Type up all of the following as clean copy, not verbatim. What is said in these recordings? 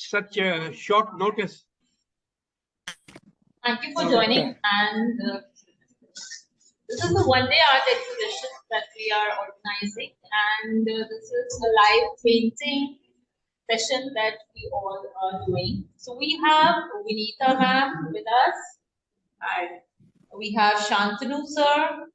such a short notice. Thank you for joining. And this is the one-day art exhibition that we are organizing, and this is a live painting session that we all are doing. So we have Vinita ma'am with us. Hi. We have Shantanu sir.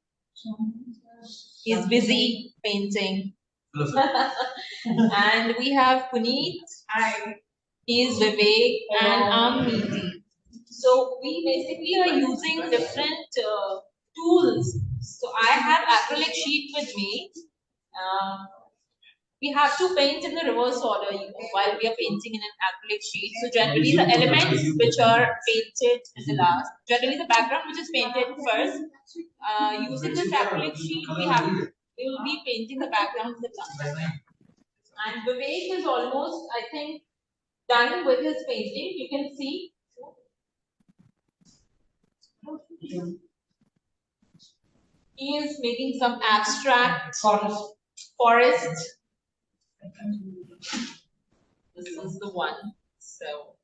He's busy painting. And we have Puneet. Hi. He's Vivek, and I'm Neeti. So we basically are using different tools. So I have acrylic sheet with me. We have to paint in the reverse order while we are painting in an acrylic sheet. So generally the elements which are painted in the last, generally the background which is painted first. Using this acrylic sheet, we will be painting the background in the last. And Vivek is almost, I think, done with his painting. You can see. He is making some abstract forest. This is the one. So,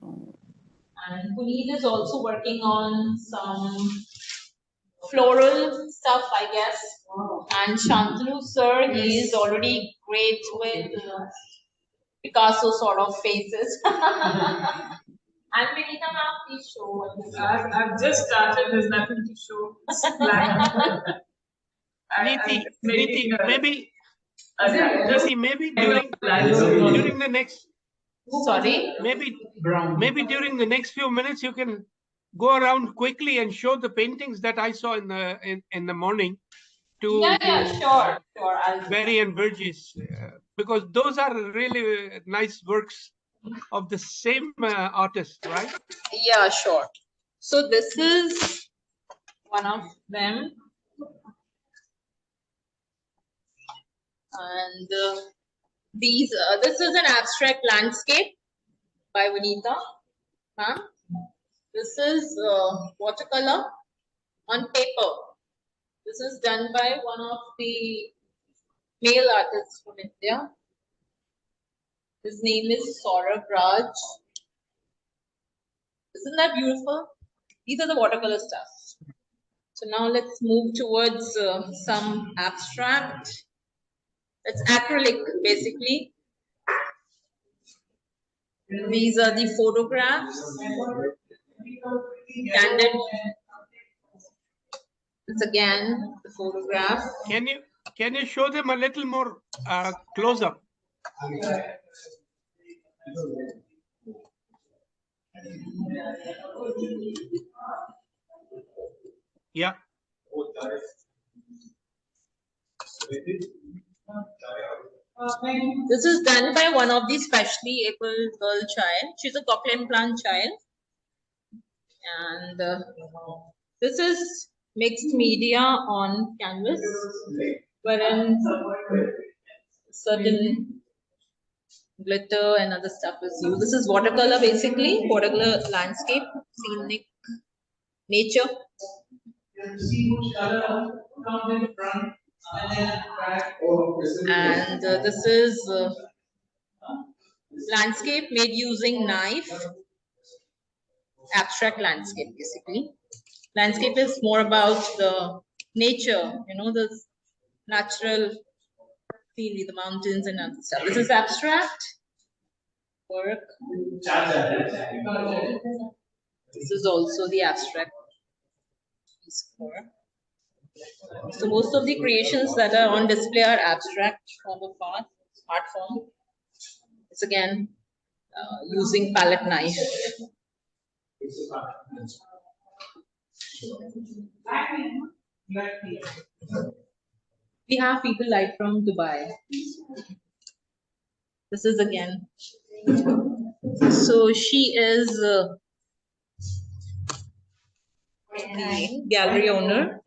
and Puneet is also working on some floral stuff, I guess. And Shantanu sir, he is already great with Picasso sort of faces. And Vinita ma'am, please show what you I've just started, there's nothing to show. Neeti, maybe during the next. Sorry? Maybe during the next few minutes you can go around quickly and show the paintings that I saw in the morning to Sure. Berry and Burgess, because those are really nice works of the same artist, right? Yeah, sure. So this is one of them. And this is an abstract landscape by Vinita. This is watercolor on paper. This is done by one of the male artists from India. His name is Saurabh Raj. Isn't that beautiful? These are the watercolor stuff. So now let's move towards some abstract. It's acrylic, basically. These are the photographs. Candid. It's again the photograph. Can you show them a little more close up? Yeah. This is done by one of the specially able girl child. She's a cochlear implant child. And this is mixed media on canvas, wherein certain glitter and other stuff is used. This is watercolor, basically, watercolor landscape, scenic nature. And this is landscape made using knife. Abstract landscape, basically. Landscape is more about the nature, the natural scenery, the mountains and other stuff. This is abstract work. This is also the abstract piece of work. So most of the creations that are on display are abstract form of art form. It's again using palette knife. We have people live from Dubai. This is again. So she is the gallery owner.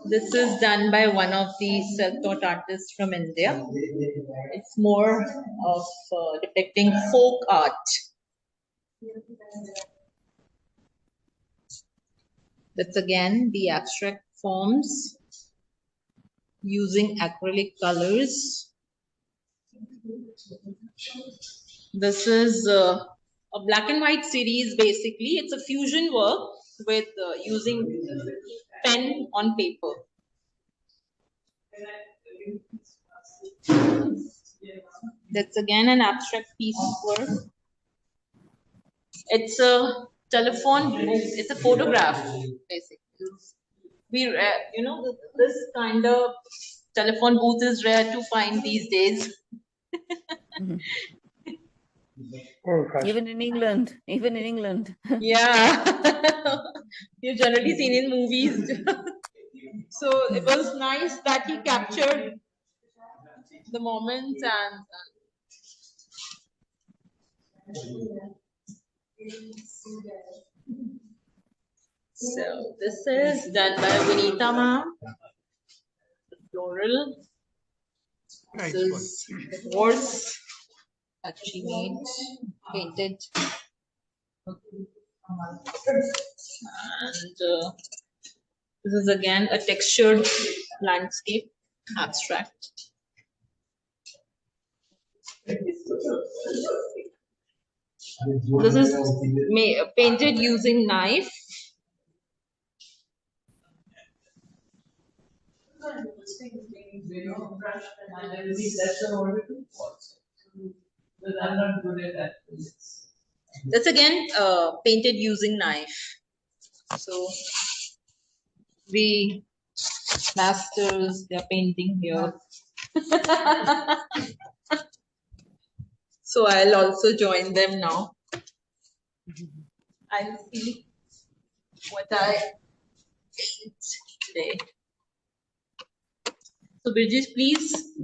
This is done by one of the self-taught artists from India. It's more of depicting folk art. That's again the abstract forms using acrylic colors. This is a black and white series. Basically, it's a fusion work with using pen on paper. That's again an abstract piece of work. It's a telephone booth. It's a photograph, basically. You know, this kind of telephone booth is rare to find these days. Even in England, Yeah, you've generally seen in movies. So it was nice that he captured the moment and. So this is done by Vinita ma'am. The floral. This is the horse that she made, painted. And this is again a textured landscape, abstract. This is painted using knife. That's again painted using knife. So the masters, they're painting here. So I'll also join them now. I'll see what I paint today. So Bridget, please,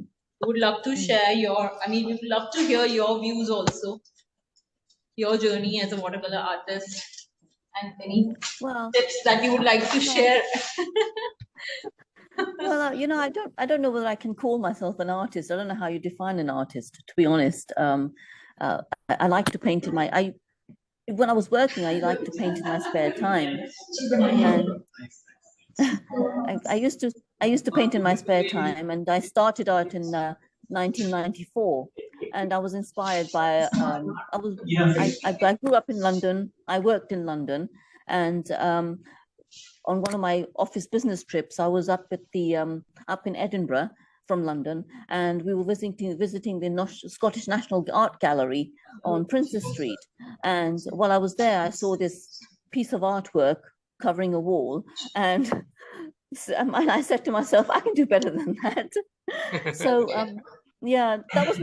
would love to share we would love to hear your views also, your journey as a watercolor artist, and any tips that you would like to share. Well, you know, I don't know whether I can call myself an artist. I don't know how you define an artist, to be honest. I like to paint when I was working, I liked to paint in my spare time. And I used to paint in my spare time, and I started art in 1994, and I was inspired by I grew up in London. I worked in London, and on one of my office business trips, I was up in Edinburgh from London, and we were visiting the Scottish National Art Gallery on Princess Street. And while I was there, I saw this piece of artwork covering a wall, and I said to myself, I can do better than that. So yeah, that was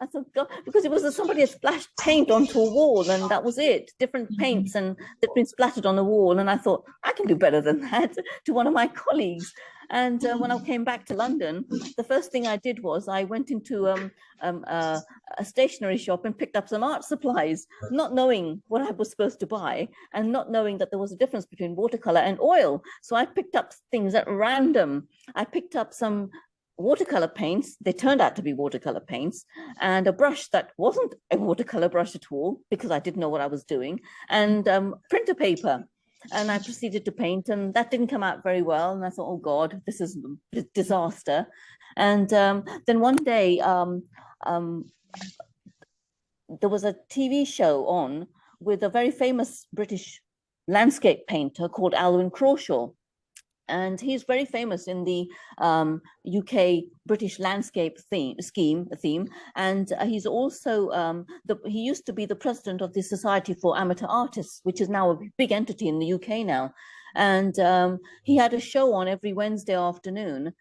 I thought, God, because it was somebody had splashed paint onto a wall, and that was it. Different paints and they'd been splattered on a wall, and I thought I can do better than that, to one of my colleagues. And when I came back to London, the first thing I did was I went into a stationery shop and picked up some art supplies, not knowing what I was supposed to buy and not knowing that there was a difference between watercolor and oil. So I picked up things at random. I picked up some watercolor paints. They turned out to be watercolor paints, and a brush that wasn't a watercolor brush at all, because I didn't know what I was doing, and printer paper. And I proceeded to paint, and that didn't come out very well. And I thought, oh God, this is a disaster. And then one day, there was a TV show on with a very famous British landscape painter called Alwyn Crawshaw. And he's very famous in the UK British landscape theme. And he's also, he used to be the president of the Society for Amateur Artists, which is now a big entity in the UK now. And he had a show on every Wednesday afternoon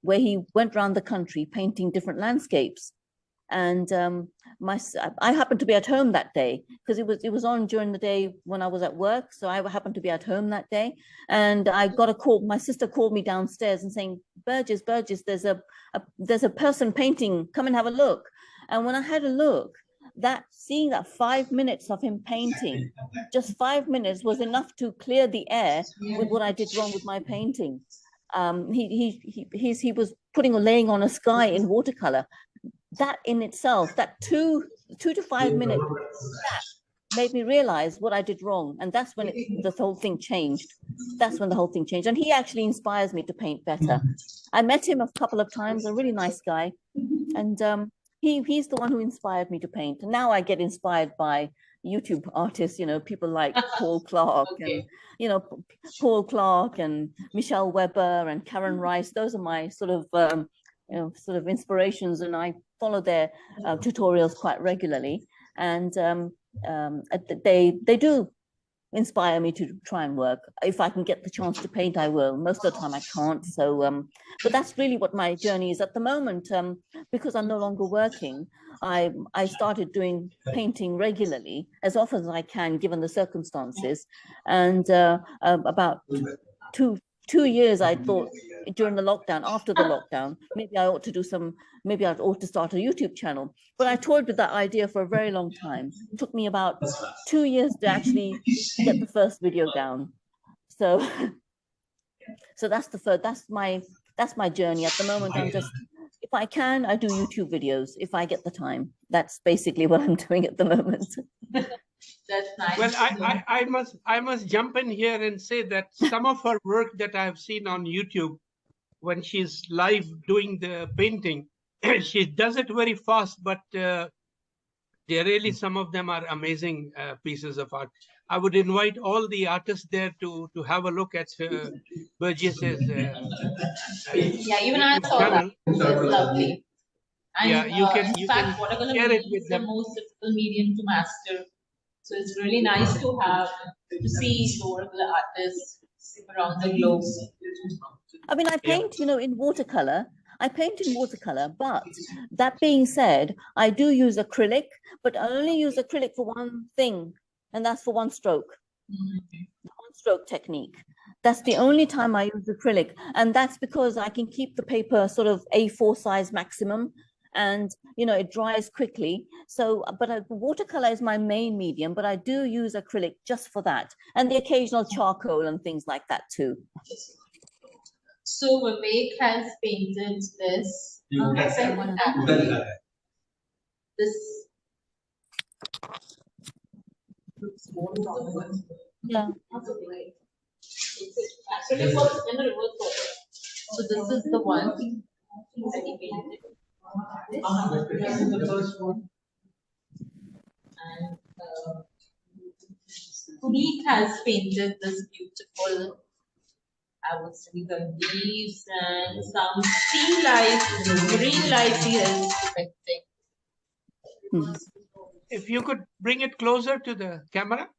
where he went around the country painting different landscapes. And I happened to be at home that day, because it was on during the day when I was at work. So I happened to be at home that day, and I got a call. My sister called me downstairs and saying, Burgess, there's a person painting, come and have a look. And when I had a look, seeing that 5 minutes of him painting, just 5 minutes was enough to clear the air with what I did wrong with my painting. He was laying on a sky in watercolor. That in itself, that 2 to 5 minutes, made me realize what I did wrong. And that's when the whole thing changed. That's when the whole thing changed. And he actually inspires me to paint better. I met him a couple of times, a really nice guy. And he's the one who inspired me to paint. And now I get inspired by YouTube artists, people like Paul Clark and, Paul Clark and Michelle Weber and Karen Rice. Those are my sort of inspirations. And I follow their tutorials quite regularly. And they do inspire me to try and work. If I can get the chance to paint, I will. Most of the time I can't. So, but that's really what my journey is at the moment. Because I'm no longer working, I started doing painting regularly, as often as I can, given the circumstances. And about two years, I thought during the lockdown, after the lockdown, maybe I ought to start a YouTube channel. But I toyed with that idea for a very long time. It took me about 2 years to actually get the first video down. So that's my journey at the moment. I'm just, if I can, I do YouTube videos if I get the time. That's basically what I'm doing at the moment. That's nice. Well, I must jump in here and say that some of her work that I've seen on YouTube, when she's live doing the painting, she does it very fast, but some of them are amazing pieces of art. I would invite all the artists there to have a look at Burgess's even I saw that. It's lovely. And yeah, you can watercolor share it with is them. the most difficult medium to master. So it's really nice to see watercolor artists around the globe. I mean, I paint, in watercolor. I paint in watercolor, but that being said, I do use acrylic, but I only use acrylic for one thing, and that's for one stroke. One stroke technique. That's the only time I use acrylic, and that's because I can keep the paper sort of A4 size maximum, and it dries quickly. So, but watercolor is my main medium, but I do use acrylic just for that, and the occasional charcoal and things like that too. So Vivek has painted this. This. Yeah. Actually, so this is the one that he painted. This is the first one. And Neeti has painted this beautiful, I would say, the leaves and some sea life, marine life he is depicting. If you could bring it closer to the camera.